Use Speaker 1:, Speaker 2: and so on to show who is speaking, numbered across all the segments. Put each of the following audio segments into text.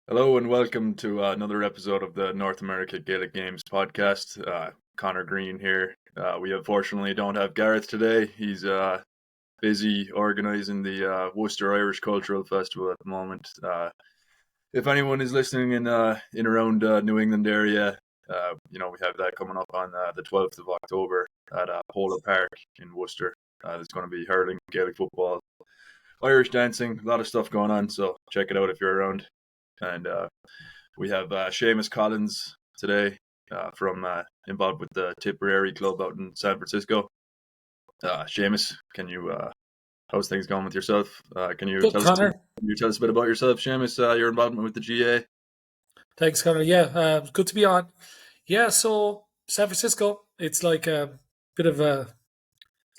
Speaker 1: Hello and welcome to another episode of the North America Gaelic Games podcast. Connor Green here. We unfortunately don't have Gareth today. He's busy organising the Worcester Irish Cultural Festival at the moment. If anyone is listening in around New England area, we have that coming up on the 12th of October at Polo Park in Worcester. There's going to be hurling, Gaelic football, Irish dancing, a lot of stuff going on. So check it out if you're around. And we have Seamus Collins today from involved with the Tipperary club out in San Francisco. Seamus, how's things going with yourself? Can you
Speaker 2: Good,
Speaker 1: tell us
Speaker 2: Connor.
Speaker 1: a bit about yourself, Seamus? Your involvement with the GA?
Speaker 2: Thanks, Connor. Yeah, good to be on. Yeah, so San Francisco, it's like a bit of a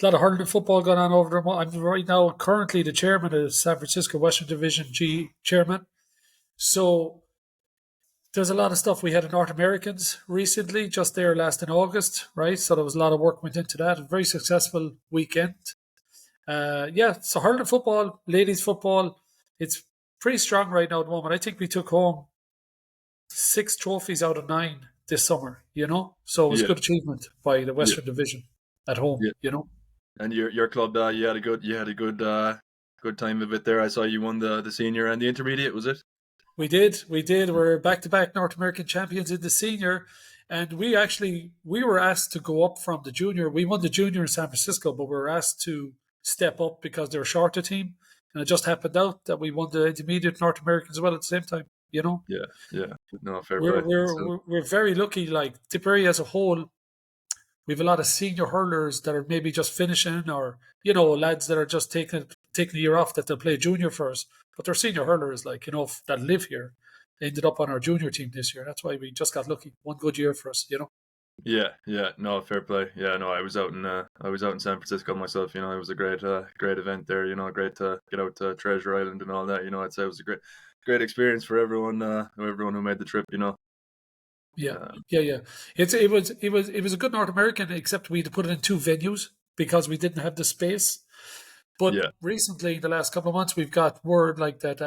Speaker 2: lot of hurling and football going on over there. I'm right now currently the chairman of San Francisco Western Division G chairman. So there's a lot of stuff. We had a North Americans recently, just there last in August, right? So there was a lot of work went into that. A very successful weekend. So hurling and football, ladies football, it's pretty strong right now at the moment. I think we took home 6 trophies out of 9 this summer, So it was a
Speaker 1: Yeah,
Speaker 2: good achievement by the
Speaker 1: yeah,
Speaker 2: Western Division at home,
Speaker 1: yeah. And your club, you had a good time of it there. I saw you won the senior and the intermediate. Was it?
Speaker 2: We did. We're back to back North American champions in the senior. And we were asked to go up from the junior. We won the junior in San Francisco, but we were asked to step up because they were short a team. And it just happened out that we won the intermediate North American as well at the same time.
Speaker 1: Yeah, yeah. No, fair
Speaker 2: We're
Speaker 1: play.
Speaker 2: we're
Speaker 1: So,
Speaker 2: we're, we're very lucky, like Tipperary as a whole. We have a lot of senior hurlers that are maybe just finishing, or lads that are just taking a year off that they'll play junior first. But they're senior hurlers, like that live here. They ended up on our junior team this year. That's why we just got lucky. One good year for us.
Speaker 1: yeah, yeah, no, fair play. Yeah, no, I was out in San Francisco myself. It was a great event there. Great to get out to Treasure Island and all that. I'd say it was a great experience for everyone who made the trip.
Speaker 2: Yeah,
Speaker 1: Um,
Speaker 2: yeah. It was a good North American, except we had to put it in 2 venues because we didn't have the space. But
Speaker 1: yeah.
Speaker 2: recently, the last couple of months, we've got word like that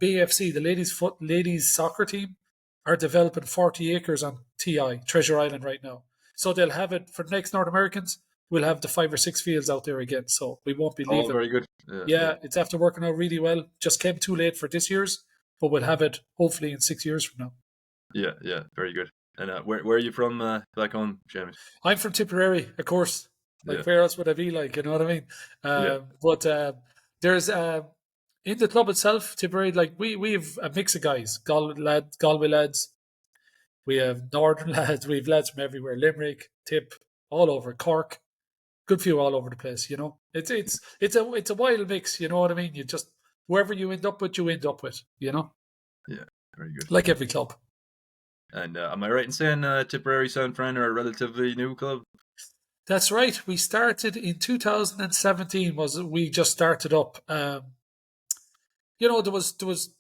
Speaker 2: BFC, the ladies soccer team, are developing 40 acres on TI Treasure Island right now. So they'll have it for the next North Americans. We'll have the 5 or 6 fields out there again, so we won't be
Speaker 1: Oh,
Speaker 2: leaving.
Speaker 1: very good. Yeah, yeah,
Speaker 2: Yeah, it's after working out really well. Just came too late for this year's, but we'll have it hopefully in 6 years from now.
Speaker 1: yeah, yeah. Very good. And where are you from back home, James?
Speaker 2: I'm from Tipperary, of course.
Speaker 1: Yeah,
Speaker 2: Like, where else would I be? Like, you know what I mean?
Speaker 1: yeah.
Speaker 2: But there's in the club itself, Tipperary. Like, we have a mix of guys, Galway lads. We have Northern lads. We have lads from everywhere: Limerick, Tip, all over Cork. Good few all over the place. It's a wild mix. You know what I mean? You just wherever you end up with, you end up with.
Speaker 1: Yeah, very good.
Speaker 2: Like every club.
Speaker 1: And am I right in saying Tipperary San Fran are a relatively new club?
Speaker 2: That's right. We started in 2017. We just started up? There was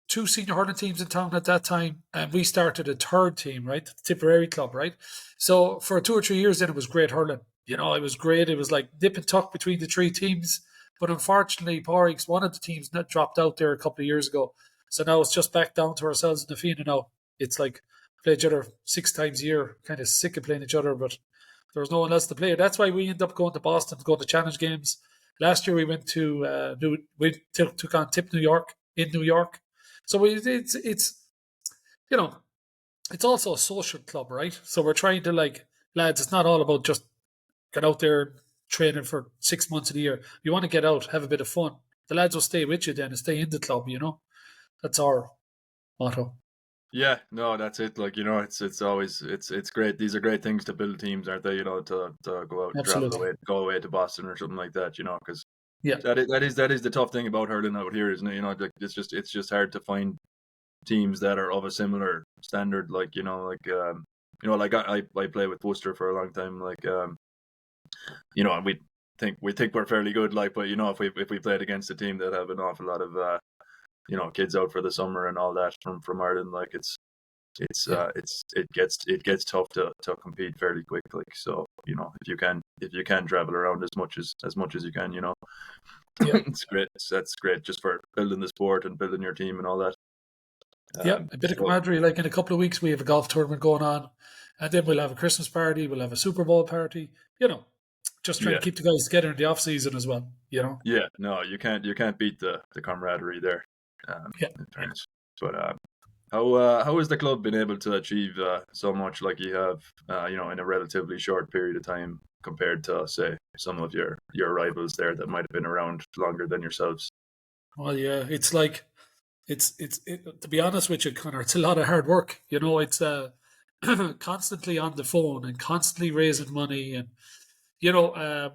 Speaker 2: 2 senior hurling teams in town at that time, and we started a third team, right? The Tipperary club, right? So for 2 or 3 years, then it was great hurling. It was great. It was like nip and tuck between the 3 teams. But unfortunately, Porrick's one of the teams that dropped out there a couple of years ago. So now it's just back down to ourselves in the Fianna now. It's like play each other 6 times a year, kind of sick of playing each other, but there was no one else to play. That's why we ended up going to Boston to go to challenge games. Last year we went to took on Tip New York in New York. So it's you know it's also a social club, right? So we're trying to, like, lads. It's not all about just get out there training for 6 months of the year. You want to get out, have a bit of fun. The lads will stay with you then and stay in the club. That's our motto.
Speaker 1: Yeah, no, that's it. Like, it's always it's great. These are great things to build teams, aren't they? To go out and
Speaker 2: Absolutely.
Speaker 1: go away to Boston or something like that. Because
Speaker 2: Yeah.
Speaker 1: that is the tough thing about hurling out here, isn't it? Like, it's just hard to find teams that are of a similar standard. Like I play with Worcester for a long time. Like, and we think we're fairly good. Like, but if we played against a team that have an awful lot of kids out for the summer and all that from Ireland, like
Speaker 2: Yeah.
Speaker 1: it gets tough to compete fairly quick. Like, so if you can travel around as much as you can,
Speaker 2: Yeah.
Speaker 1: it's great. That's great just for building the sport and building your team and all that.
Speaker 2: Yeah, a bit of
Speaker 1: So
Speaker 2: camaraderie. Like in a couple of weeks, we have a golf tournament going on, and then we'll have a Christmas party. We'll have a Super Bowl party. Just trying to
Speaker 1: yeah,
Speaker 2: keep the guys together in the off season as well.
Speaker 1: yeah, no, you can't beat the camaraderie there.
Speaker 2: Yeah,
Speaker 1: In
Speaker 2: yeah.
Speaker 1: fairness, but how has the club been able to achieve so much like you have, in a relatively short period of time compared to, say, some of your rivals there that might have been around longer than yourselves?
Speaker 2: Well, yeah, it's like to be honest with you, Connor, it's a lot of hard work. It's constantly on the phone and constantly raising money, and you know, um,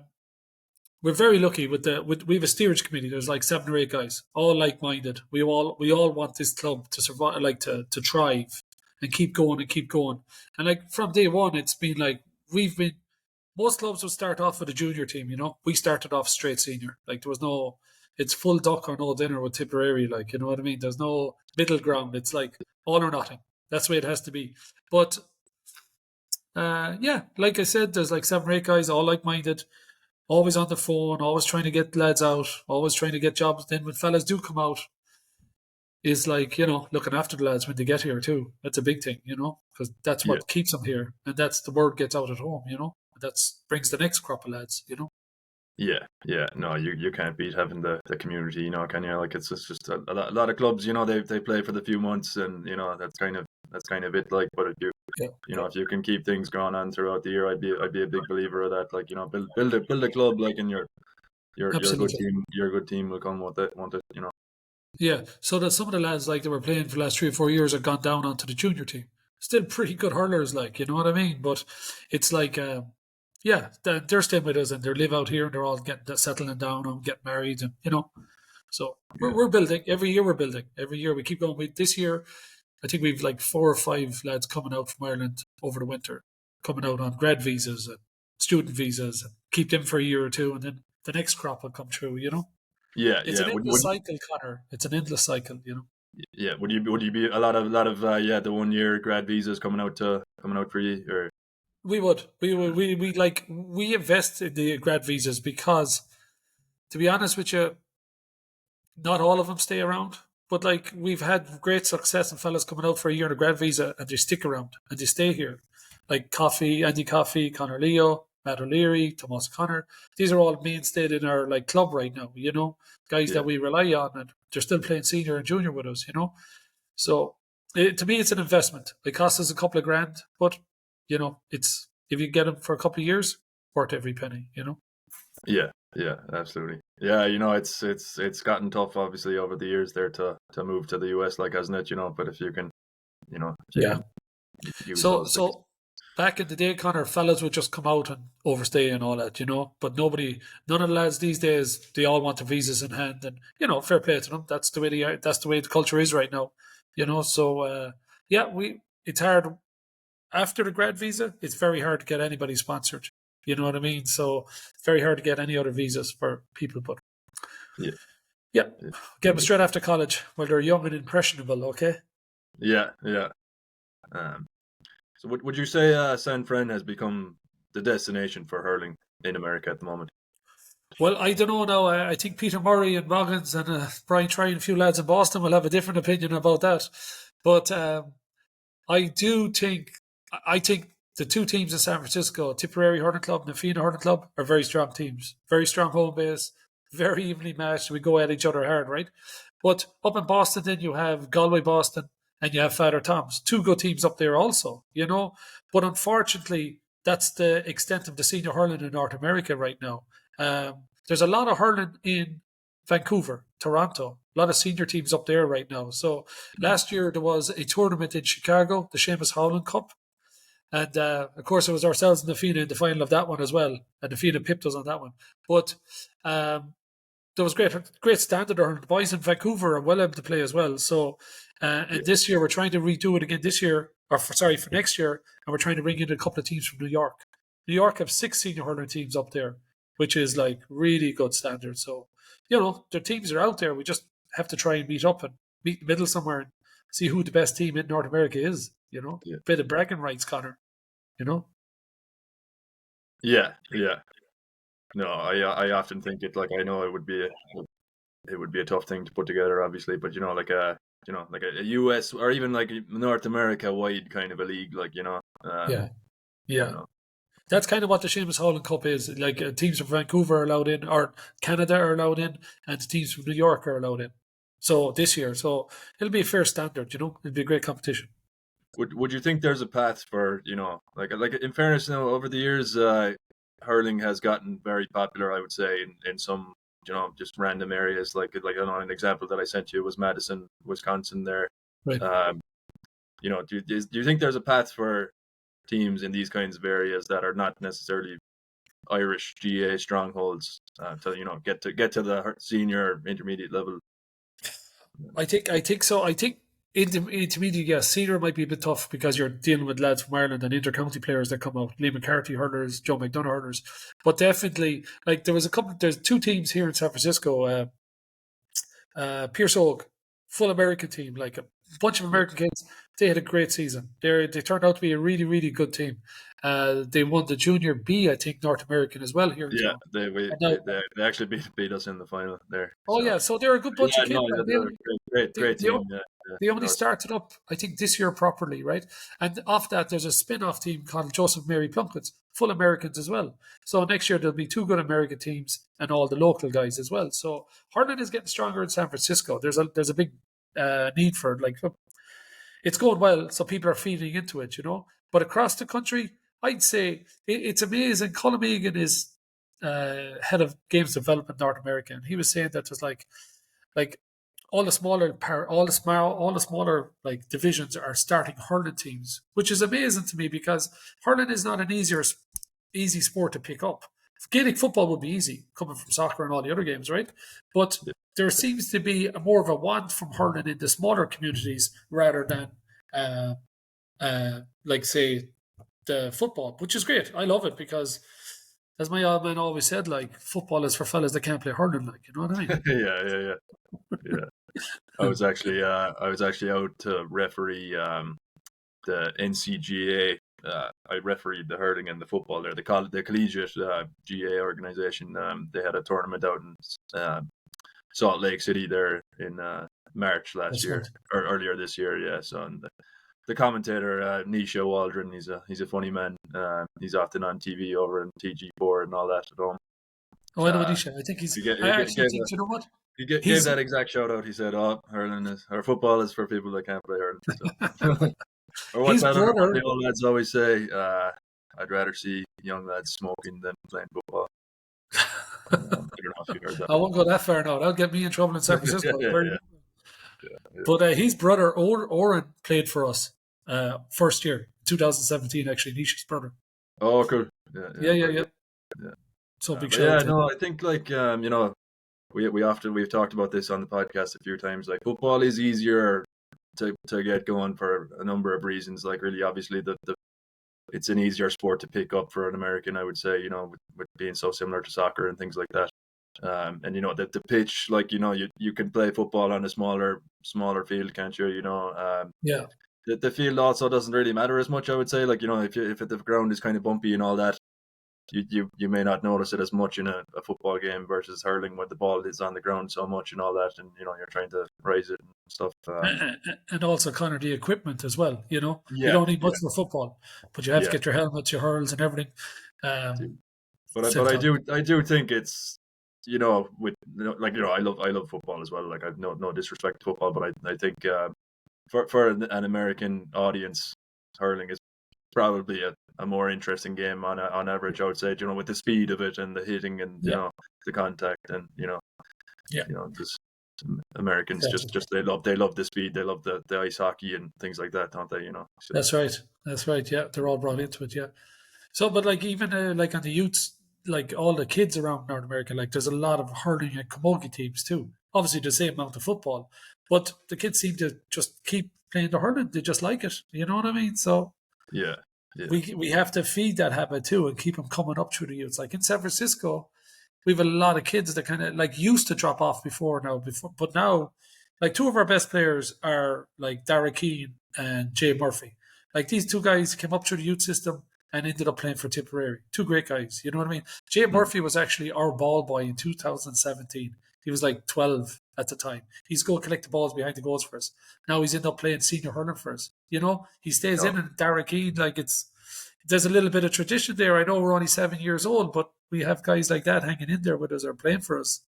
Speaker 2: we're very lucky we have a steerage committee. There's like 7 or 8 guys, all like minded. We all want this club to survive, like to thrive and keep going and keep going. And like from day one, it's been like we've been. Most clubs would start off with a junior team. We started off straight senior. Like there was no, it's full duck or no dinner with Tipperary. Like you know what I mean. There's no middle ground. It's like all or nothing. That's the way it has to be. But yeah, like I said, there's like 7 or 8 guys, all like minded, always on the phone, always trying to get lads out, always trying to get jobs. Then when fellas do come out, is like looking after the lads when they get here too. That's a big thing, because that's
Speaker 1: Yeah,
Speaker 2: what keeps them here, and that's the word gets out at home. That's brings the next crop of lads.
Speaker 1: yeah, yeah. No, you can't beat having the community, can you? Like it's just a lot of clubs, they play for the few months, and that's kind of it. Like, but if you
Speaker 2: Yeah,
Speaker 1: you know if you can keep things going on throughout the year, I'd be a big believer of that. Like, build a club, like, and your good
Speaker 2: absolutely.
Speaker 1: team will come with it.
Speaker 2: Yeah, so that some of the lads like that were playing for the last 3 or 4 years have gone down onto the junior team. Still pretty good hurlers, like you know what I mean. But it's like, yeah, they're staying with us and they live out here and they're all getting settling down and getting married, and So we're,
Speaker 1: Yeah,
Speaker 2: we're building every year. We're building every year. We keep going. This year, I think we've like 4 or 5 lads coming out from Ireland over the winter, coming out on grad visas and student visas, and keep them for a year or two, and then the next crop will come through.
Speaker 1: yeah,
Speaker 2: It's an
Speaker 1: yeah.
Speaker 2: endless cycle, Connor. It's an endless cycle.
Speaker 1: Yeah, would you be a lot of the 1 year grad visas coming out for you, or
Speaker 2: We would. We invest in the grad visas because, to be honest with you, not all of them stay around. But like we've had great success in fellas coming out for a year on a grad visa and they stick around and they stay here. Like Andy Coffey, Connor Leo, Matt O'Leary, Thomas Connor. These are all mainstayed in our like club right now, guys
Speaker 1: yeah,
Speaker 2: that we rely on, and they're still playing senior and junior with us. So to me, it's an investment. It costs us a couple of grand, but it's if you get them for a couple of years, worth every penny.
Speaker 1: yeah, yeah, absolutely. Yeah, it's gotten tough, obviously, over the years there to move to the US, like, hasn't it? But if you can
Speaker 2: Yeah.
Speaker 1: use
Speaker 2: So
Speaker 1: those things.
Speaker 2: so back in the day, Connor, fellas would just come out and overstay and all that. But none of the lads these days, they all want their visas in hand, and fair play to them. That's the way the culture is right now. So yeah, it's hard after the grad visa. It's very hard to get anybody sponsored. You know what I mean? So it's very hard to get any other visas for people. But
Speaker 1: Yeah,
Speaker 2: yeah,
Speaker 1: yeah,
Speaker 2: get them straight after college while they're young and impressionable. Okay.
Speaker 1: yeah, yeah. Um, so would you say San Fran has become the destination for hurling in America at the moment?
Speaker 2: Well, I don't know now. I think Peter Murray and Boggins and Brian Try and a few lads in Boston will have a different opinion about that. But I do think, I think the 2 teams in San Francisco, Tipperary Hurling Club and the Fianna Hurling Club, are very strong teams. Very strong home base, very evenly matched. We go at each other hard, right? But up in Boston, then you have Galway Boston and you have Father Tom's. 2 good teams up there also. But unfortunately, that's the extent of the senior hurling in North America right now. There's a lot of hurling in Vancouver, Toronto, a lot of senior teams up there right now. So last year there was a tournament in Chicago, the Seamus Howland Cup. And of course, it was ourselves and the Fianna in the final of that one as well. And the Fianna pipped us on that one. But um, there was great standard. The boys in Vancouver are well able to play as well. So,
Speaker 1: Yeah,
Speaker 2: and this year we're trying to redo it again this year, or for next year, and we're trying to bring in a couple of teams from New York. New York have 6 senior hurling teams up there, which is like really good standard. So, their teams are out there. We just have to try and meet up and meet in the middle somewhere and see who the best team in North America is.
Speaker 1: yeah,
Speaker 2: Bit of bragging rights, Connor. You know.
Speaker 1: yeah, yeah. No, I often think it, like, I know it would be a tough thing to put together, obviously, but like, like a US or even like North America wide kind of a league, like
Speaker 2: Yeah,
Speaker 1: you
Speaker 2: yeah.
Speaker 1: know.
Speaker 2: That's kind of what the Seamus Howland Cup is. Like teams from Vancouver are allowed in, or Canada are allowed in, and the teams from New York are allowed in. So this year, so it'll be a fair standard. It'll be a great competition.
Speaker 1: Would you think there's a path for like in fairness, over the years, hurling has gotten very popular. I would say in some just random areas, like an example that I sent you was Madison, Wisconsin. There,
Speaker 2: Right.
Speaker 1: um, do you think there's a path for teams in these kinds of areas that are not necessarily Irish GA strongholds to get to the senior intermediate level?
Speaker 2: I think so. I think intermediate, yeah, senior might be a bit tough because you're dealing with lads from Ireland and intercounty players that come out. Lee McCarthy hurlers, Joe McDonough hurlers. But definitely, like there's two teams here in San Francisco. Pierce Oak, full American team, like a bunch of
Speaker 1: Yeah,
Speaker 2: American kids. They had a great season. They turned out to be a really, really good team. They won the Junior B, I think, North American as well here in
Speaker 1: yeah,
Speaker 2: town.
Speaker 1: we
Speaker 2: And now,
Speaker 1: they actually beat us in the final there.
Speaker 2: oh
Speaker 1: So
Speaker 2: yeah, so they're a good bunch of
Speaker 1: yeah, no,
Speaker 2: kids.
Speaker 1: yeah,
Speaker 2: And
Speaker 1: they're a great
Speaker 2: they,
Speaker 1: team. Yeah, yeah,
Speaker 2: they only
Speaker 1: North.
Speaker 2: started up, I think, this year properly, right? And off that, there's a spin-off team called Joseph Mary Plunkett's, full Americans as well. So next year there'll be two good American teams and all the local guys as well. So hurling is getting stronger in San Francisco. There's a big need for it. Like it's going well, so people are feeding into it. But across the country, I'd say it's amazing. Colin Megan is head of games development North America, and he was saying that there's like all the smaller like divisions are starting hurling teams, which is amazing to me because hurling is not an easy sport to pick up. Gaelic football would be easy coming from soccer and all the other games, right? But
Speaker 1: Yeah,
Speaker 2: there seems to be more of a want from hurling in the smaller communities rather than uh, like say the football, which is great. I love it because as my old man always said, like football is for fellas that can't play hurling, like you know what I mean?
Speaker 1: yeah. Yeah. I was actually out to referee the NCGA. I refereed the hurling and the football there. They call it the collegiate GA organization. They had a tournament out in Salt Lake City there in March last
Speaker 2: That's
Speaker 1: year
Speaker 2: right.
Speaker 1: or earlier this year. Yeah, so and the commentator Nisha Waldron, he's a funny man. He's often on TV over in TG4 and all that at home.
Speaker 2: Oh, I know
Speaker 1: Uh,
Speaker 2: Anisha. I think he's.
Speaker 1: he,
Speaker 2: I actually
Speaker 1: gave
Speaker 2: think you know what
Speaker 1: gave
Speaker 2: he's.
Speaker 1: that exact shout out. He said, "Oh, hurling is or football is for people that can't play hurling." So. Or what's
Speaker 2: His
Speaker 1: that other one
Speaker 2: brother.
Speaker 1: the old lads always say? I'd rather see young lads smoking than playing football. I don't know if you heard that
Speaker 2: I
Speaker 1: one.
Speaker 2: won't go that far now. That'll get me in trouble in San
Speaker 1: Yeah,
Speaker 2: Francisco.
Speaker 1: yeah, yeah.
Speaker 2: But his brother Oren played for us first year, 2017. Actually, Nisha's brother.
Speaker 1: Oh, cool. Yeah, yeah,
Speaker 2: Yeah, yeah,
Speaker 1: very
Speaker 2: yeah.
Speaker 1: good. Yeah.
Speaker 2: So big
Speaker 1: But
Speaker 2: shout out
Speaker 1: yeah,
Speaker 2: to him.
Speaker 1: no, I think like we've talked about this on the podcast a few times. Like football is easier to get going for a number of reasons. Like really, obviously, the it's an easier sport to pick up for an American, I would say. With being so similar to soccer and things like that. And the pitch, like you can play football on a smaller field, can't you?
Speaker 2: Yeah,
Speaker 1: The field also doesn't really matter as much, I would say. Like if the ground is kind of bumpy and all that, you may not notice it as much in a football game versus hurling when the ball is on the ground so much and all that, and you're trying to raise it and stuff.
Speaker 2: and also kind of the equipment as well. You
Speaker 1: Yeah,
Speaker 2: don't need
Speaker 1: yeah,
Speaker 2: much for football, but you have to
Speaker 1: yeah.
Speaker 2: get your helmets, your hurls, and everything. Um,
Speaker 1: But
Speaker 2: same
Speaker 1: I
Speaker 2: time.
Speaker 1: do think it's with I love football as well. Like I've no disrespect to football, but I think for an American audience, hurling is probably a more interesting game on average. I would say, with the speed of it and the hitting and
Speaker 2: Yeah,
Speaker 1: the contact and
Speaker 2: yeah,
Speaker 1: just Americans
Speaker 2: definitely.
Speaker 1: just they love the speed, they love the ice hockey and things like that, don't they? So
Speaker 2: That's right. That's right. Yeah, they're all brought into it. Yeah. So, but like even like on the youths, like all the kids around North America, like there's a lot of hurling and camogie teams too. Obviously, the same amount of football, but the kids seem to just keep playing the hurling. They just like it. You know what I mean? So
Speaker 1: yeah, yeah,
Speaker 2: we have to feed that habit too and keep them coming up through the youths. Like in San Francisco, we have a lot of kids that kind of like used to drop off but now, like two of our best players are like Dara Keane and Jay Murphy. Like these two guys came up through the youth system and ended up playing for Tipperary. Two great guys, you know what I mean? Jay
Speaker 1: mm,
Speaker 2: Murphy was actually our ball boy in 2017. He was like 12 at the time. He's go collect the balls behind the goals for us. Now he's ended up playing senior hurling for us. He stays
Speaker 1: Oh,
Speaker 2: in, and Darragh Keane, like there's a little bit of tradition there. I know we're only 7 years old, but we have guys like that hanging in there with us or playing for us.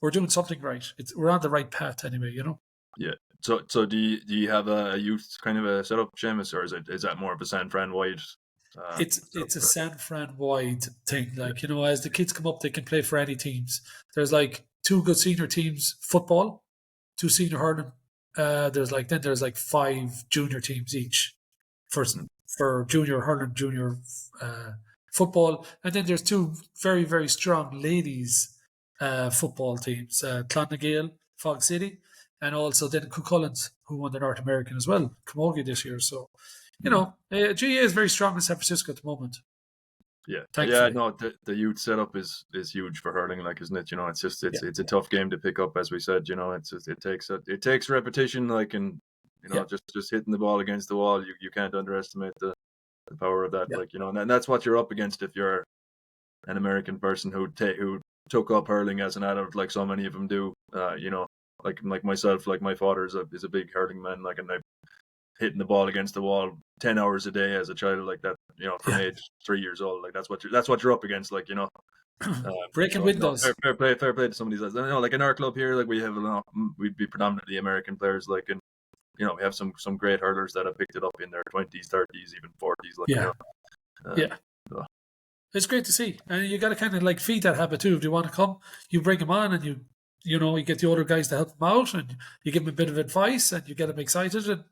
Speaker 2: We're doing something right. We're on the right path anyway.
Speaker 1: yeah. So do you have a youth kind of a setup, Seamus, or is that more of a San Fran wide setup?
Speaker 2: It's a San Fran wide thing. As the kids come up, they can play for any teams. There's like two good senior teams football, two senior hurling. There's like five junior teams each for
Speaker 1: Mm,
Speaker 2: for junior hurling, junior football, and then there's two very very strong ladies football teams, Clonagale, Fog City, and also then Cucullins, who won the North American as well, Camogie this year. So
Speaker 1: mm.
Speaker 2: GA is very strong in San Francisco at the moment,
Speaker 1: Yeah.
Speaker 2: thankfully.
Speaker 1: No, the youth setup is huge for hurling, like, isn't it? It's just
Speaker 2: Yeah,
Speaker 1: it's a tough game to pick up, as we said. It takes repetition, like, and
Speaker 2: yeah,
Speaker 1: just hitting the ball against the wall. You can't underestimate the power of that,
Speaker 2: yeah,
Speaker 1: like, and that's what you're up against if you're an American person who took up hurling as an adult, like so many of them do. Like myself, like my father is a big hurling man, like, and I hitting the ball against the wall 10 hours a day as a child, like that. From
Speaker 2: yeah.
Speaker 1: age 3 years old, like that's what you're up against, like.
Speaker 2: Breaking
Speaker 1: So no,
Speaker 2: windows.
Speaker 1: fair play to some of these lads. Like in our club here, like we have we'd be predominantly American players, like, and we have some great hurlers that have picked it up in their 20s, 30s, even 40s, like.
Speaker 2: Yeah,
Speaker 1: Um,
Speaker 2: yeah.
Speaker 1: so,
Speaker 2: It's great to see, and you got to kind of like feed that habit too. If they want to come, you bring them on, and you get the older guys to help them out, and you give them a bit of advice, and you get them excited, and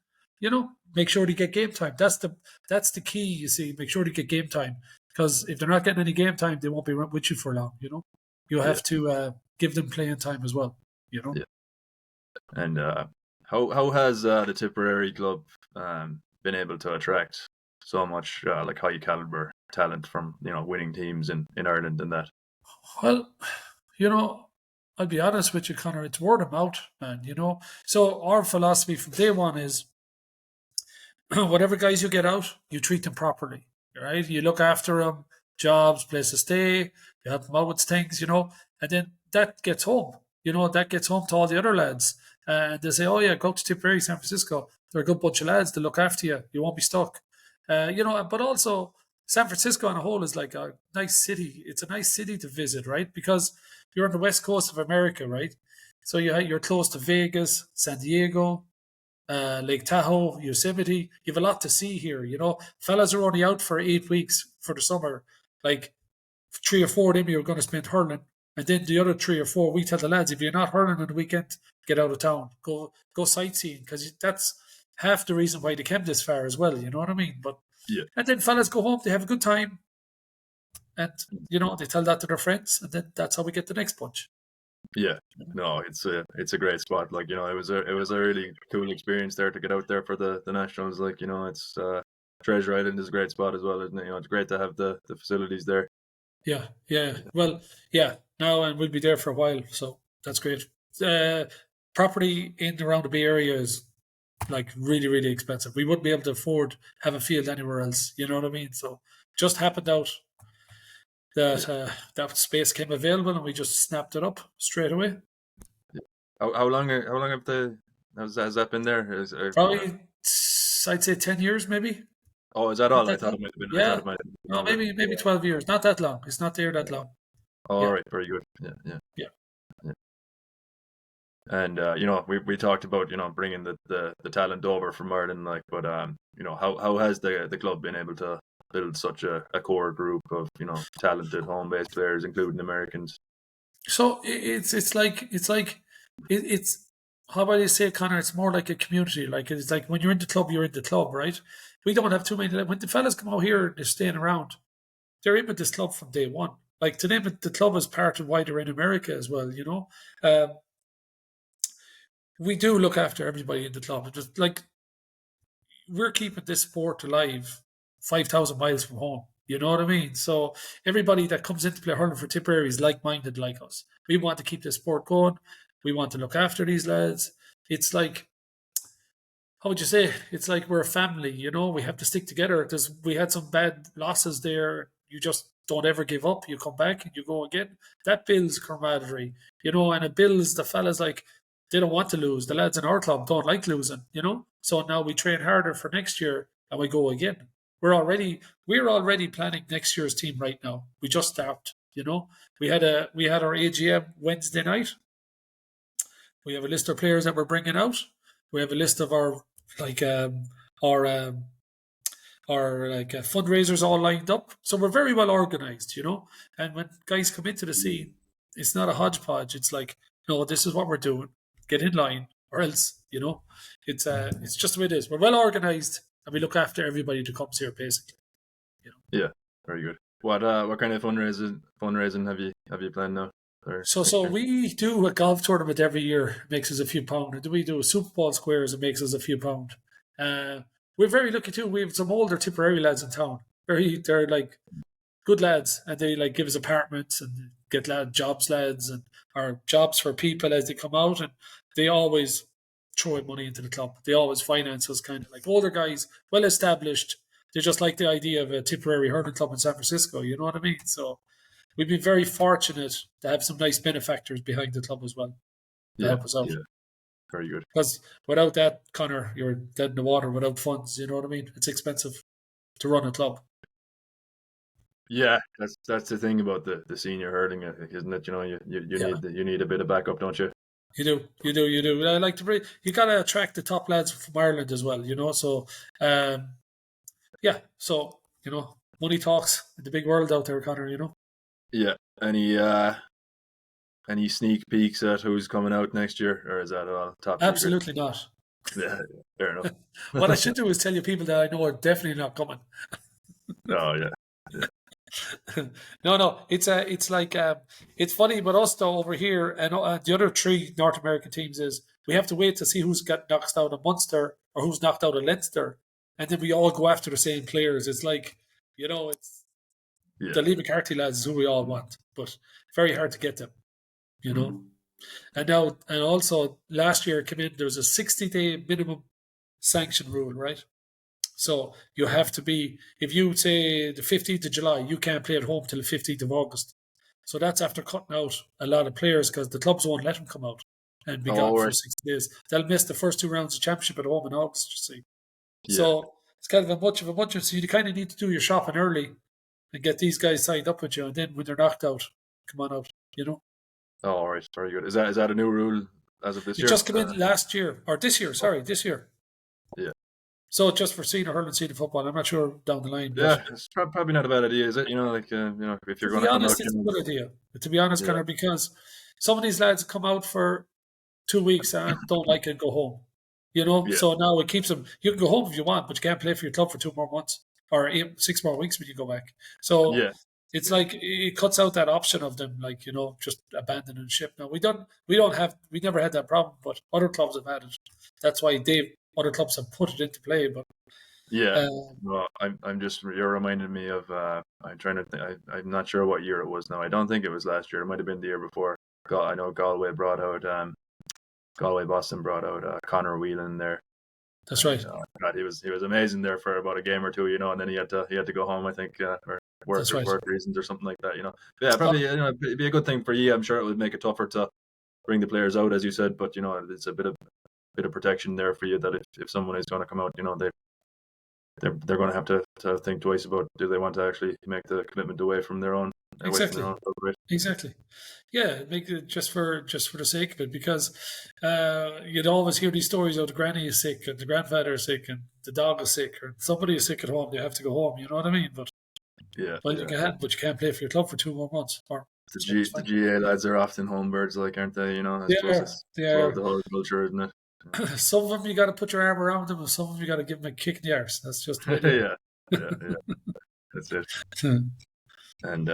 Speaker 2: make sure they get game time. That's the key. You see, make sure they get game time, because if they're not getting any game time, they won't be with you for long. You
Speaker 1: yeah,
Speaker 2: have to give them playing time as well.
Speaker 1: yeah. And how has the Tipperary club been able to attract so much like high caliber talent from winning teams in Ireland and that?
Speaker 2: Well, you know, I'll be honest with you, Connor. It's word of mouth, man. So our philosophy from day one is whatever guys you get out, you treat them properly, right? You look after them, jobs, place to stay, you help them out with things, and then that gets home. That gets home to all the other lads. And they say, oh, yeah, go to Tipperary, San Francisco. They're a good bunch of lads. They look after you. You won't be stuck. But also San Francisco on a whole is like a nice city. It's a nice city to visit, right? Because you're on the west coast of America, right? So you're close to Vegas, San Diego, Lake Tahoe, Yosemite. You have a lot to see here. Fellas are only out for 8 weeks for the summer. Like 3 or 4 of them you're going to spend hurling, and then the other 3 or 4 we tell the lads, if you're not hurling on the weekend, get out of town, go sightseeing, because that's half the reason why they came this far as well. You know what I mean? But
Speaker 1: Yeah,
Speaker 2: and then fellas go home, they have a good time, and they tell that to their friends, and then that's how we get the next bunch.
Speaker 1: yeah. No, it's a great spot. Like, it was a really cool experience there to get out there for the nationals. Like, it's Treasure Island is a great spot as well, isn't it? It's great to have the facilities there.
Speaker 2: Yeah, yeah. Well, yeah. Now and we'll be there for a while, so that's great. Uh, Property in and around the Bay Area is like really, really expensive. We wouldn't be able to afford have a field anywhere else. You know what I mean? So just happened out
Speaker 1: Yeah.
Speaker 2: that that space came available, and we just snapped it up straight away.
Speaker 1: Yeah. How long has that been there?
Speaker 2: Probably, I'd say 10 years, maybe.
Speaker 1: Oh, is that
Speaker 2: Not
Speaker 1: all? I
Speaker 2: that
Speaker 1: thought
Speaker 2: long.
Speaker 1: it might have been. I thought
Speaker 2: Yeah.
Speaker 1: it might have been
Speaker 2: No,
Speaker 1: longer.
Speaker 2: maybe 12 years. Not that long. It's not there that long.
Speaker 1: All
Speaker 2: Yeah.
Speaker 1: right, very good. Yeah, yeah,
Speaker 2: Yeah.
Speaker 1: yeah. And we talked about bringing the talent over from Ireland, like, but how has the club been able to build such a core group of talented home based players, including Americans?
Speaker 2: So it's how about you say, Connor? It's more like a community. Like it's like when you're in the club, you're in the club, right? We don't have too many. When the fellas come out here, they're staying around. They're in with this club from day one. Like to them, the club is part of why they're in America as well. We do look after everybody in the club. Just like we're keeping this sport alive 5,000 miles from home. You know what I mean? So everybody that comes in to play hurling for Tipperary is like-minded like us. We want to keep this sport going. We want to look after these lads. It's like, how would you say? It's like we're a family, we have to stick together. We had some bad losses there. You just don't ever give up. You come back and you go again. That builds camaraderie, and it builds the fellas like they don't want to lose. The lads in our club don't like losing, you know. So now we train harder for next year and we go again. We're already planning next year's team right now. We just start, you know. We had our AGM Wednesday night. We have a list of players that we're bringing out. We have a list of like our fundraisers all lined up. So we're very well organized, you know. And when guys come into the scene, it's not a hodgepodge. It's like, no, this is what we're doing. Get in line, or else, you know. It's just the way it is. We're well organized, and we look after everybody that comes here, basically. You know.
Speaker 1: Yeah, very good. What kind of fundraising have you planned now?
Speaker 2: So we do a golf tournament every year. Makes us a few pound. And we do a Super Bowl squares. It makes us a few pound. We're very lucky too. We have some older Tipperary lads in town. They're like good lads, and they like give us apartments and get jobs, lads, and or jobs for people as they come out, and they always throw in money into the club. They always finance us, kind of like older guys, well established. They just like the idea of a Tipperary hurling club in San Francisco. You know what I mean? So we've been very fortunate to have some nice benefactors behind the club as well to help us out.
Speaker 1: Yeah, very good.
Speaker 2: Because without that, Connor, you're dead in the water without funds. You know what I mean? It's expensive to run a club.
Speaker 1: Yeah, that's the thing about the senior hurling, I think, isn't it? You know, you need a bit of backup, don't you?
Speaker 2: You do. I like to bring. You gotta attract the top lads from Ireland as well. You know, so yeah. So you know, money talks in the big world out there, Connor. You know.
Speaker 1: Yeah. Any sneak peeks at who's coming out next year, or is that all top secret?
Speaker 2: Absolutely not.
Speaker 1: Yeah, fair enough.
Speaker 2: What I should do is tell you people that I know are definitely not coming.
Speaker 1: Oh yeah.
Speaker 2: No. It's like it's funny, but us though over here and the other three North American teams is we have to wait to see who's got knocked out of Munster or who's knocked out of Leinster, and then we all go after the same players. It's like it's the Lee McCarthy lads is who we all want, but very hard to get them. You know, and also last year it came in. There was a 60-day minimum sanction rule, right? So you have to be, if you say the 15th of July, you can't play at home till the 15th of August. So that's after cutting out a lot of players because the clubs won't let them come out and be gone for 60 days. They'll miss the first two rounds of championship at home in August, you see. Yeah. So it's kind of a bunch of, so you kind of need to do your shopping early and get these guys signed up with you. And then when they're knocked out, come on out, you know.
Speaker 1: Oh, all right. Very good. Is that a new rule as of this year?
Speaker 2: It just came in last year, or this year, this year.
Speaker 1: Yeah.
Speaker 2: So just for senior hurling, senior football, I'm not sure down the line.
Speaker 1: Yeah, it's probably not a bad idea, is it? You know, like if you're going to come out,
Speaker 2: it's a good idea. To be honest, Connor, because some of these lads come out for 2 weeks and don't like it and go home. You know, so now it keeps them. You can go home if you want, but you can't play for your club for 2 more months or 6 more weeks when you go back. So it's like it cuts out that option of them, like just abandoning ship. Now we never had that problem, but other clubs have had it. That's why other clubs have put it into play, but
Speaker 1: well, you're reminding me of I'm trying to think, I'm not sure what year it was now. I don't think it was last year. It might have been the year before. I know Galway Boston brought out Connor Whelan there.
Speaker 2: That's right.
Speaker 1: God, he was amazing there for about a game or two, and then he had to go home, I think, or work reasons or something like that, Yeah, probably it'd be a good thing for you. I'm sure it would make it tougher to bring the players out, as you said, but it's a bit of protection there for you that if someone is going to come out, they're going to have to think twice about do they want to actually make the commitment away from their own.
Speaker 2: Exactly. Yeah, make it just for the sake of it, because you'd always hear these stories of the granny is sick and the grandfather is sick and the dog is sick or somebody is sick at home. They have to go home. You know what I mean? But you can't play for your club for 2 more months.
Speaker 1: The GA lads are often home birds, like, aren't they?
Speaker 2: They are.
Speaker 1: The whole culture, isn't it?
Speaker 2: Some of them you got to put your arm around them, and some of them you got to give them a kick in the arse. That's just the way
Speaker 1: yeah. That's it. And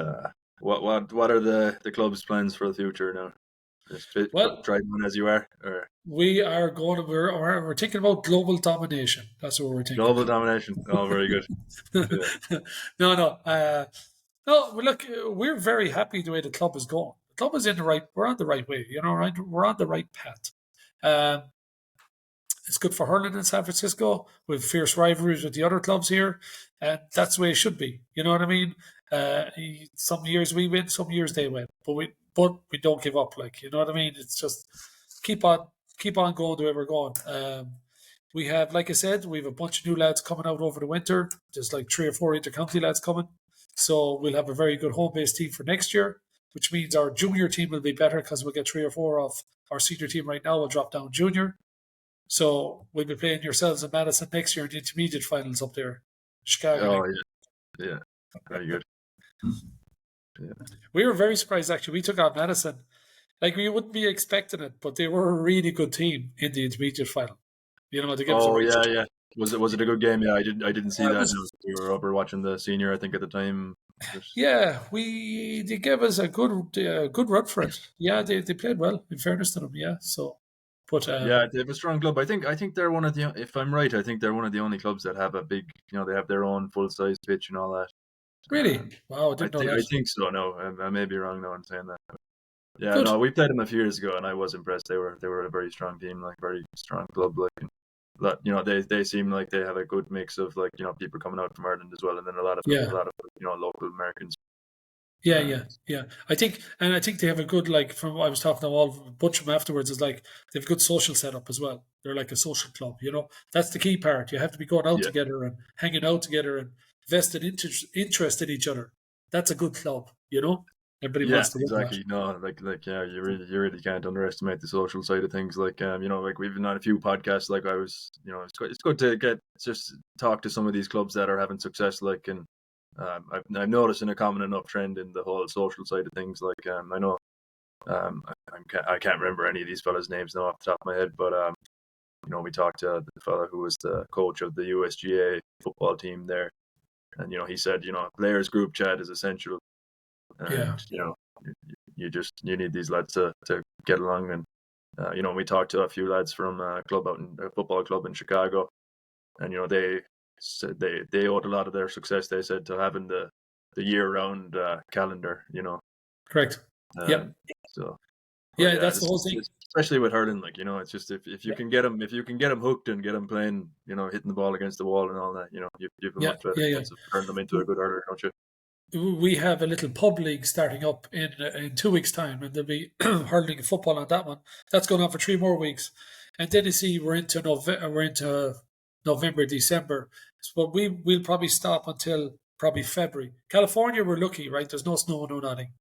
Speaker 1: what are the club's plans for the future now? Just try one as you are, or
Speaker 2: we are going. We're thinking about global domination. That's what we're thinking.
Speaker 1: Global domination. Oh, very good.
Speaker 2: No. Look, we're very happy the way the club is going. The club is we're on the right way. Right? We're on the right path. It's good for hurling in San Francisco with fierce rivalries with the other clubs here, and that's the way it should be. You know what I mean? Some years we win, some years they win, but we don't give up. Like, you know what I mean? It's just keep on keep on going the way we're going. We have, like I said, we have a bunch of new lads coming out over the winter. There's like 3 or 4 intercounty lads coming. So we'll have a very good home-based team for next year, which means our junior team will be better because we'll get 3 or 4 off our senior team right now will drop down junior. So we'll be playing yourselves in Madison next year in the intermediate finals up there, Chicago.
Speaker 1: Oh yeah, very good. Yeah.
Speaker 2: We were very surprised actually. We took out Madison. Like we wouldn't be expecting it, but they were a really good team in the intermediate final. You know, they gave us a
Speaker 1: Oh
Speaker 2: real
Speaker 1: yeah. Was it a good game? Yeah, I didn't see
Speaker 2: it
Speaker 1: that.
Speaker 2: was,
Speaker 1: No, we were over watching the senior, I think, at the time.
Speaker 2: yeah, they gave us a good run for it. Yeah, they played well. In fairness to them, yeah. So, but
Speaker 1: Yeah, they have a strong club. I think they're one of the. If I'm right, I think they're one of the only clubs that have a big. They have their own full size pitch and all that.
Speaker 2: really,
Speaker 1: Um,
Speaker 2: wow, I
Speaker 1: I
Speaker 2: didn't know
Speaker 1: think
Speaker 2: that.
Speaker 1: I think so. No, I may be wrong now in saying that. Yeah,
Speaker 2: Good,
Speaker 1: no, we played them a few years ago, and I was impressed. They were a very strong team, like very strong club. Like, they seem like they have a good mix of like people coming out from Ireland as well, and then a lot of
Speaker 2: yeah.
Speaker 1: local Americans.
Speaker 2: Yeah,
Speaker 1: Um,
Speaker 2: yeah, yeah. I think they have a good like from what I was talking to all a bunch of them afterwards is like they have a good social setup as well. They're like a social club, you know. That's the key part. You have to be going out
Speaker 1: yeah,
Speaker 2: together and hanging out together and vested interest in each other. That's a good club, you know. Everybody
Speaker 1: yeah,
Speaker 2: wants to win that.
Speaker 1: exactly. No, like yeah, you really can't underestimate the social side of things. Like like we've been on a few podcasts. Like I was, it's good to get just talk to some of these clubs that are having success. Like and I'm noticing a common enough trend in the whole social side of things. Like I know I can't remember any of these fellas' names now off the top of my head, but we talked to the fella who was the coach of the USGA football team there, and he said players group chat is essential,
Speaker 2: Yeah,
Speaker 1: and you need these lads to get along, and we talked to a few lads from a football club in Chicago, and they said they owed a lot of their success, they said, to having the year round calendar,
Speaker 2: correct. Yep.
Speaker 1: um, so. But
Speaker 2: Yeah,
Speaker 1: yeah,
Speaker 2: that's the whole thing.
Speaker 1: especially with hurling, like it's just if you
Speaker 2: Yeah,
Speaker 1: can get them hooked and get them playing, hitting the ball against the wall and all that, you have a
Speaker 2: yeah,
Speaker 1: much better
Speaker 2: yeah, yeah.
Speaker 1: chance of turning them into a good hurler, don't you?
Speaker 2: We have a little pub league starting up in 2 weeks' time, and there'll be hurling and football on that one. That's going on for 3 more weeks, and then you see we're into November, December. But we'll probably stop until probably February. California, we're lucky, right? There's no snow, no nothing,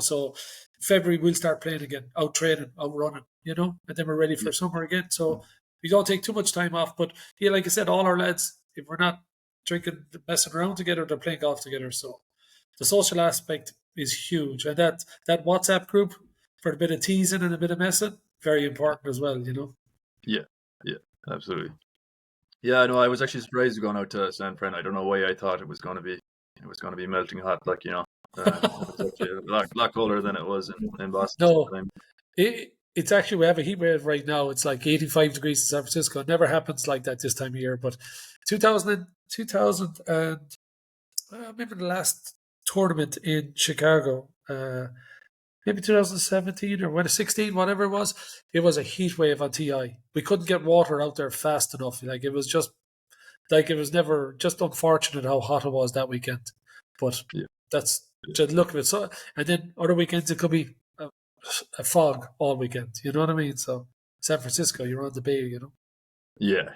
Speaker 2: so February we'll start playing again, out training, out running, and then we're ready
Speaker 1: Yeah,
Speaker 2: for summer again. So we don't take too much time off. But yeah, like I said, all our lads, if we're not drinking, messing around together, they're playing golf together. So the social aspect is huge, and that WhatsApp group for a bit of teasing and a bit of messing, very important as well.
Speaker 1: yeah, yeah, absolutely. Yeah, no, I was actually surprised going out to San Fran. I don't know why I thought it was going to be melting hot, like it was actually a lot colder than it was in Boston
Speaker 2: No,
Speaker 1: sometime.
Speaker 2: it's actually we have a heat wave right now. It's like 85 degrees in San Francisco. It never happens like that this time of year. But 2000 and maybe the last tournament in Chicago, maybe 2017 or when 16, whatever it was a heat wave on TI. We couldn't get water out there fast enough. Like it was just like it was never just unfortunate how hot it was that weekend. But
Speaker 1: Yeah,
Speaker 2: that's just look at it. So and then other weekends it could be a fog all weekend. You know what I mean? So San Francisco, you're on the bay.
Speaker 1: yeah.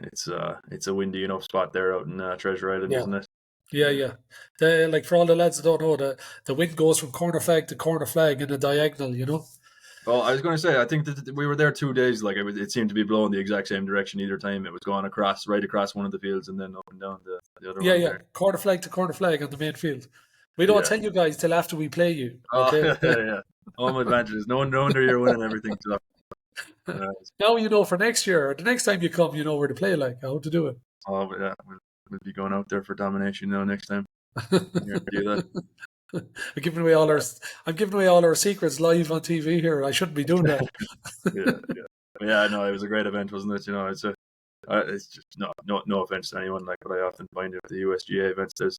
Speaker 1: It's a windy enough spot there out in Treasure Island,
Speaker 2: Yeah.
Speaker 1: isn't it?
Speaker 2: Yeah,
Speaker 1: Yeah.
Speaker 2: yeah. Like for all the lads that don't know, the wind goes from corner flag to corner flag in a diagonal.
Speaker 1: Well, I was going to say, I think that we were there 2 days. Like it seemed to be blowing the exact same direction either time. It was going right across one of the fields and then up and down the other
Speaker 2: Yeah,
Speaker 1: one
Speaker 2: yeah.
Speaker 1: there.
Speaker 2: Corner flag to corner flag on the main field. We don't
Speaker 1: Yeah.
Speaker 2: tell you guys till after we play you.
Speaker 1: Oh,
Speaker 2: Okay.
Speaker 1: yeah. Home advantages. No wonder you're winning everything. So, uh,
Speaker 2: Now you know for next year. The next time you come, you know where to play, like how to do it.
Speaker 1: but yeah, we'll be going out there for domination now next time. Yeah, do that.
Speaker 2: I'm giving away all our secrets live on TV here. I shouldn't be doing that.
Speaker 1: Yeah, yeah. Yeah, no, it was a great event, wasn't it? It's just no offense to anyone, like, but I often find at the USGA events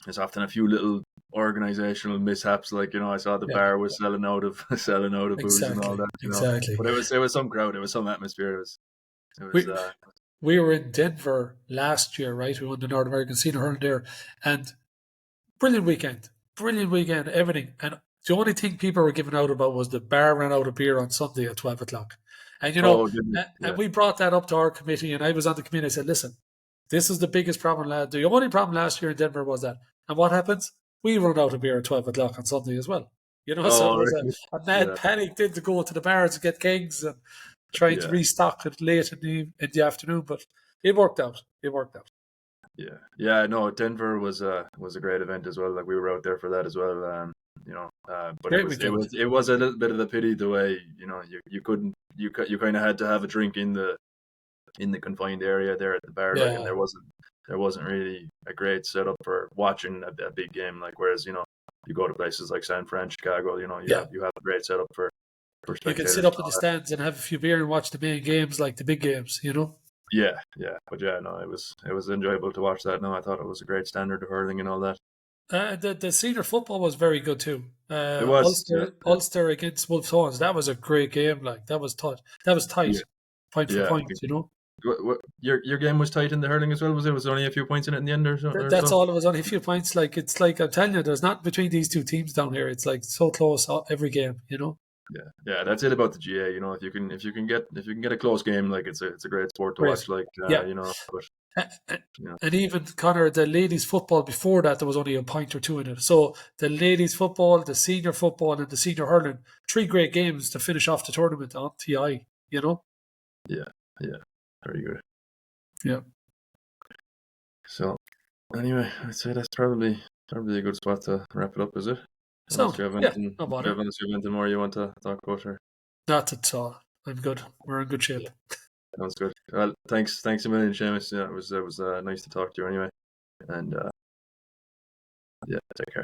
Speaker 1: there's often a few little organizational mishaps. Like I saw the
Speaker 2: Yeah,
Speaker 1: bar was selling out of booze and all
Speaker 2: exactly,
Speaker 1: that.
Speaker 2: exactly.
Speaker 1: But it was some crowd, it was some atmosphere. It was
Speaker 2: We we were in Denver last year, right? We won the North American Senior Hurling there, and brilliant weekend, everything. And the only thing people were giving out about was the bar ran out of beer on Sunday at 12 o'clock. And you know,
Speaker 1: Oh, goodness. Yeah.
Speaker 2: and we brought that up to our committee, and I was on the committee. I said, "Listen, this is the biggest problem. The only problem last year in Denver was that. And what happens? We run out of beer at 12 o'clock on Sunday as well. You know, so
Speaker 1: Oh,
Speaker 2: there was
Speaker 1: really?
Speaker 2: a mad
Speaker 1: Yeah.
Speaker 2: panic then to go to the bars to get kegs and trying to
Speaker 1: Yeah.
Speaker 2: restock it late in the afternoon. But it worked out. It worked out.
Speaker 1: Yeah. Yeah. No, Denver was a great event as well. Like we were out there for that as well. But
Speaker 2: Great weekend.
Speaker 1: it was a little bit of a pity the way you couldn't you kind of had to have a drink in the confined area there at the bar, like, and
Speaker 2: Yeah.
Speaker 1: there wasn't really a great setup for watching a big game. Like whereas you go to places like San Fran, Chicago,
Speaker 2: Yeah.
Speaker 1: you have a great setup for
Speaker 2: You can sit
Speaker 1: spectators and
Speaker 2: up in
Speaker 1: all
Speaker 2: the
Speaker 1: that.
Speaker 2: stands and have a few beer and watch the main games like the big games, you know?
Speaker 1: Yeah, yeah, but yeah, no, it was enjoyable to watch that. No, I thought it was a great standard of hurling and all that.
Speaker 2: The senior football was very good too.
Speaker 1: It was, yeah,
Speaker 2: Ulster against Wolves. That was a great game. Like that was tight. That was tight,
Speaker 1: yeah,
Speaker 2: point for
Speaker 1: yeah.
Speaker 2: point. You know,
Speaker 1: Your game was tight in the hurling as well. Was it? Was there only a few points in it in the end or
Speaker 2: that's
Speaker 1: so?
Speaker 2: all. It was only a few points. Like it's like I'm telling you, there's not between these two teams down here. It's like so close every game. You know,
Speaker 1: Yeah, yeah, that's it about the GA. If you can get a close game, like it's a great sport to
Speaker 2: great.
Speaker 1: watch. Like
Speaker 2: Yeah,
Speaker 1: but
Speaker 2: and
Speaker 1: you know,
Speaker 2: and even Connor, the ladies' football before that, there was only a point or two in it. So the ladies' football, the senior football, and the senior hurling, three great games to finish off the tournament on TI. You know,
Speaker 1: yeah, yeah, very good.
Speaker 2: yeah.
Speaker 1: So anyway, I'd say that's probably a good spot to wrap it up, is it?
Speaker 2: So yeah, no bother.
Speaker 1: Unless you have anything more you want to talk about, or
Speaker 2: Not at all. I'm good. We're in good shape.
Speaker 1: sounds good. Well, thanks a million, Seamus. Yeah, it was nice to talk to you anyway, and yeah, take care.